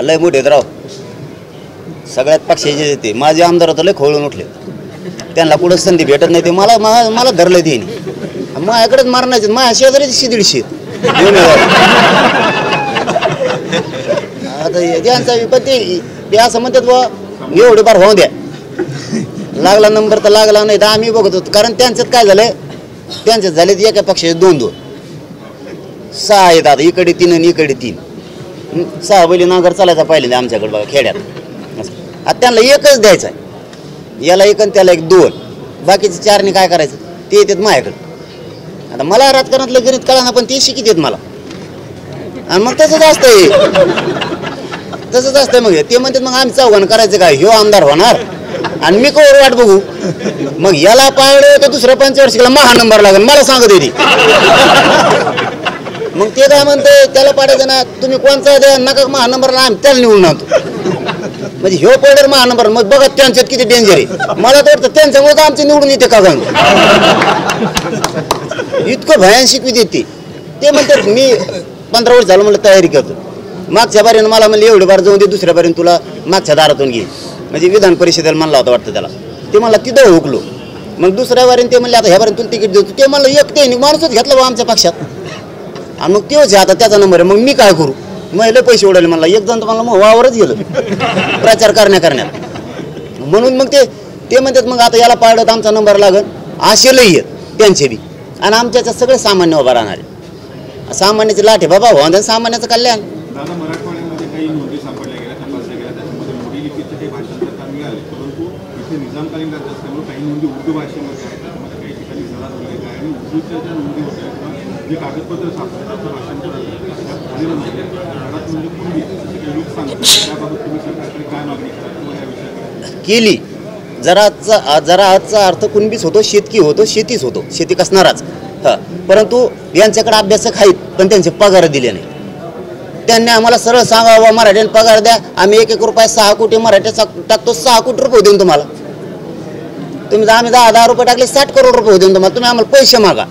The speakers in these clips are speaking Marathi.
लय मोठे राव सगळ्यात पक्षाचे येते माझे आमदार तर लय खोळून उठले त्यांना कुठं संधी भेटत नाही ते मला धरलं ते माझ्याकडेच मारण्याचे माझ्या शेजारी 150 आता त्यांचा पण ते असं म्हणतात बुवा एवढे बार होऊ द्या लागला नंबर तर लागला नाही तर आम्ही बघत होतो कारण त्यांच्यात काय झालंय त्यांच्यात झाले एका पक्षाचे 2-2 6 आहेत आता इकडे 3 आणि इकडे 3 6 बैली नांगर चालायचा पाहिले आमच्याकडे बघा खेड्यात आता त्यांना एकच द्यायचा आहे याला एक आणि त्याला एक 2 बाकीचे 4 काय करायचं ते येतात माझ्याकडे आता मला राजकारणातलं गणित कळा ना पण ते शिकित येत मला आणि मग तसंच असतंय मग ते म्हणतात मग आम्ही चौघान करायचं काय ह्यो आमदार होणार आणि मी कोण वाट बघू मग याला पाळलं तर दुसऱ्या पंचवार्षिकला महानंबर लागेल मला सांगत येते मग ते काय म्हणते त्याला पाडायचं ना तुम्ही कोणचा द्या नका महानंबरला आम्ही त्याला निवडून आणतो म्हणजे ह्यो पडर महानंबर मग बघा त्यांच्यात किती डेंजर आहे मला तर वाटतं त्यांच्यामुळे आमचे निवडून येते का गंग इतकं भयान शिकवी देते ते म्हणतात मी 15 वर्ष झालं म्हणलं तयारी करतो मागच्या बारीनं मला म्हणलं एवढे बार जाऊन दे दुसऱ्या बारीनं तुला मागच्या दारातून घे म्हणजे विधान परिषदेला म्हणला होता वाटतं त्याला ते मला तिथं हुकलो मग दुसऱ्या बारीनं ते म्हणले आता ह्या बारीनं तुला तिकीट देतो ते म्हणलं एक ते माणूसच घेतला बा आमच्या पक्षात आणि मग तेच आता त्याचा नंबर आहे मग मी काय करू मग पैसे उडाले मला एक जण तर मला मग वावरच गेलं प्रचार करण्यात म्हणून मग ते म्हणतात मग आता याला पाळत आमचा नंबर लागल असे लई आहेत त्यांचे बी आणि आमच्याच्या सगळे सामान्य उभा राहणारे सामान्याचे लाटे बाबा हो सामान्याचं कल्याण दादा मराठवाड्यामध्ये काही नोंदी सापडल्या गेल्या तपासल्या गेल्या त्याच्यामध्ये मोडी लिपीचं काही भाषांतर मिळाले परंतु इथे निजामकालीन राज्य असल्यामुळे काही नोंदी उर्दू भाषेमध्ये आहेत त्यामध्ये काही ठिकाणी जरा उल्लेख आहे आणि उर्दूच्या ज्या नोंदी होत्या किंवा जे कागदपत्र सापडले त्याचं भाषांतर झालेलं नसते घरात म्हणजे पूर्वी लोक सांगतात त्याबाबत तुम्ही सरकारकडे काय मागणी करा किंवा या विषयाकडे केली जरा आजचा अर्थ कुणबीच होतो शेतकी होतो शेतीच होतो शेती कसणाराच हा परंतु यांच्याकडे अभ्यासक आहेत पण त्यांचे पगार दिले नाही त्यांनी आम्हाला सरळ सांगावं मराठ्याने पगार द्या आम्ही 1-1 रुपये 6 कोटी मराठ्याचा टाकतो 6 कोटी रुपये देऊन तुम्हाला तुम्ही आम्ही 10 रुपये टाकले 60 करोड रुपये देऊन तुम्हाला तुम्ही आम्हाला पैसे मागा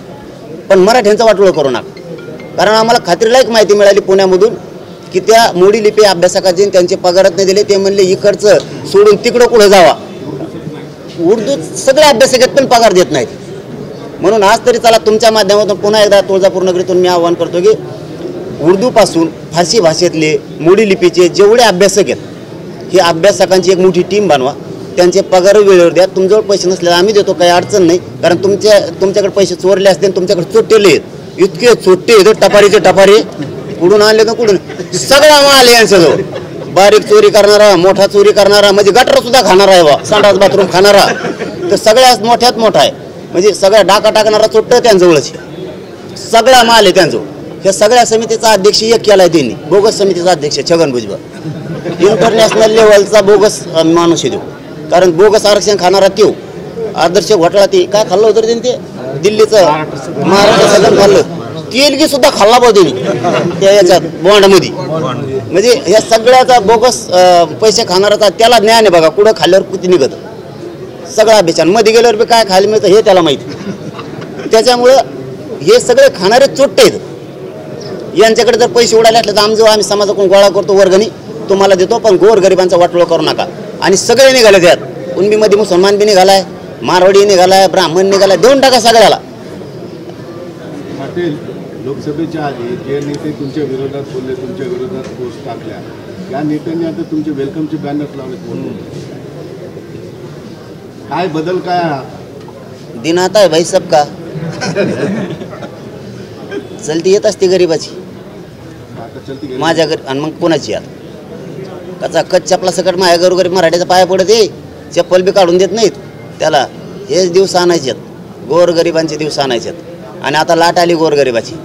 पण मराठ्यांचं वाटोळं करू नका कारण आम्हाला खात्रीलायक माहिती मिळाली पुण्यामधून की त्या मोडी लिपी अभ्यासकाचे त्यांचे पगारच नाही दिले ते म्हणले इकडचं सोडून तिकडं कुठं जावा उर्दू सगळे अभ्यासक आहेत पण पगार देत नाहीत म्हणून आज तरी चला तुमच्या माध्यमातून पुन्हा एकदा तुळजापूर नगरीतून मी आवाहन करतो की उर्दूपासून फारसी भाषेतले मोडी लिपीचे जेवढे अभ्यासक आहेत हे अभ्यासकांची एक मोठी टीम बनवा त्यांचे पगार वेळेवर द्या तुमच्याजवळ पैसे नसल्यास आम्ही देतो काही अडचण नाही कारण तुमच्याकडे पैसे चोरले असते तुमच्याकडे चोट्टेले आहेत इतके चोट्टे आहेत टपारीचे टपारे कुठून आणले तर कुठून सगळा माल यांच्याजवळ बारीक चोरी करणारा मोठा चोरी करणारा म्हणजे गटर सुद्धा खाणारा आहे बा संडास बाथरूम खाणारा तर सगळ्यात मोठ्यात मोठा आहे म्हणजे सगळ्या डाका टाकणारा चोट्ट त्यांजवळच सगळा माल आहे त्यांजवळ ह्या सगळ्या समितीचा अध्यक्ष एक केलाय त्यांनी बोगस समितीचा अध्यक्ष छगन भुजबळ इंटरनॅशनल लेवलचा बोगस माणूस आहे कारण बोगस आरक्षण खाणारा तो आदर्श घोटाळा ते काय खाल्लं होतं त्यांनी ते दिल्लीचं महाराष्ट्र सगळं खाल्लं तेलगी सुद्धा खाल्ला पाहिजे त्या याच्यात बॉन्डमध्ये म्हणजे ह्या सगळ्याचा बोगस पैसे खाणाराचा त्याला ज्ञान आहे बघा कुठं खाल्ल्यावर किती निघत सगळा बेचान मध्ये गेल्यावर बी काय खायला मिळतं हे त्याला माहिती त्याच्यामुळं हे सगळे खाणारे चोट्टे आहेत यांच्याकडे जर पैसे उडाले असले तर आम्ही समाजाकडून गोळा करतो वर्गणी तुम्हाला देतो पण गोरगरिबांचा वाटोळा करू नका आणि सगळे निघाले त्यात कुणबीमध्ये मुसलमान बी निघालाय मारवाडी निघालाय ब्राह्मण निघालाय देऊन टाका सगळ्याला पाटील लोकसभेच्या आधी जे नेते तुमच्या विरोधात बोलले तुमच्या विरोधात पोस्ट टाकल्या त्या नेत्यांनी आता तुमचे वेलकमचे बॅनर्स लावलेत म्हणून काय बदल काय दिन आता है भाई सबका चलती येत असते गरीबाची माझ्या घरी आणि मग कोणाची आता कचा कच चपला सकट माझ्या घरोघरी मराठ्याचा पाया पडत आहे चप्पल बी काढून देत नाहीत त्याला हेच दिवस आणायचे गोरगरिबांचे दिवस आणायचे आणि आता लाट आली गोरगरिबाची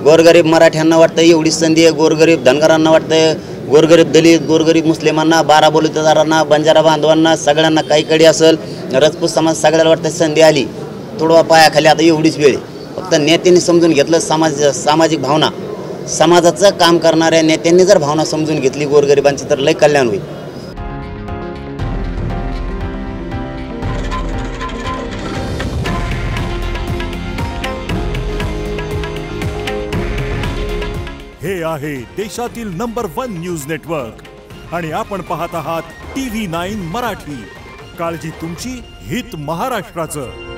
गोरगरीब मराठ्यांना वाटतं एवढी संधी आहे गोरगरीब धनगरांना वाटतं गोरगरीब दलित गोरगरीब मुस्लिमांना 12 बलुतेदारांना बंजारा बांधवांना सगळ्यांना काही कडी असेल राजपूत समाज सगळ्याला वाटतं संधी आली थोडं पायाखाली आता एवढीच वेळ फक्त नेत्यांनी समजून घेतलं सामाजिक भावना समाजाचं काम करणाऱ्या नेत्यांनी जर भावना समजून घेतली गोरगरिबांची तर लय कल्याण होईल हे आहे देशातील नंबर 1 न्यूज नेटवर्क आणि आपण पाहत आहात TV9 मराठी. काळजी तुमची, हित महाराष्ट्राचं.